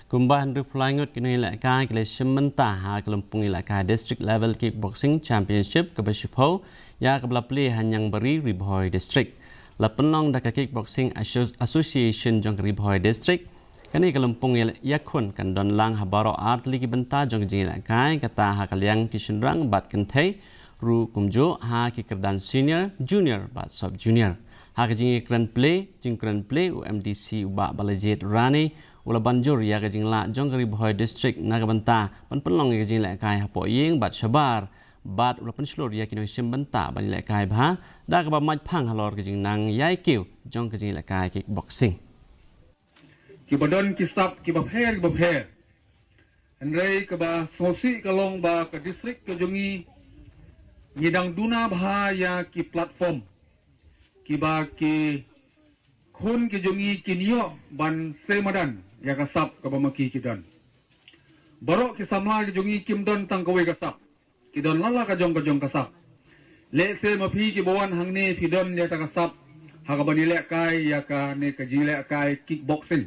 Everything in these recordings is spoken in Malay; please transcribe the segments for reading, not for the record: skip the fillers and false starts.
Kumbahan Rupulangut kini ilakai kile sementah ha kelompong ilakai District Level Kickboxing Championship ke Beshipo ya kebelapli Niangbari Riboy District. Lapenong daka Kickboxing Association jong Riboy District kani kelompong yakun kan don lang habaro art ligi benta jong jing ilakai kata ha kaliang kisunrang bat kentai ru kumjo ha kikerdan senior junior bat sub junior. Ha kajing kran play UMDC ubak balajet rani ula banjur ya kajing la jong Riboy District nagabanta penpelong ya kajing la kai hapo ying bat shabar bat ula penslur ya kino simbenta ban la kai bha da ka ba maj phang halor kajing nang yai kiu jong kajing la kai kickboxing ki badon ki sap ki ba pher andrei ka ba sosi kalong ba ka district ka jongi ngidang duna bha ya ki platform ki ba ki khun ki jongi ki niyo ban semadan ya kasap ka bamaki kidan barok ki samla ki jongi kimdon tang kawe kasap kidon lala ka jong kasap le se mapi ki bawan hangne pidon ya ta kasap ha ka bani le kai ya ka ne ka jing le kai kickboxing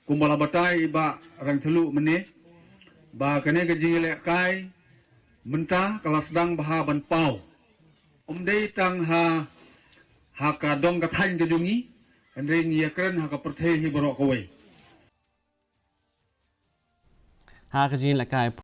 kumbala batai ba rang thelu mene ba ka ne ka jing le kai menta kala Sdang baha ban pau dei tang ha ka dong ka thain ka jongi andrei ngia kren ha ka perthei hi barok kawe ha kajing la kai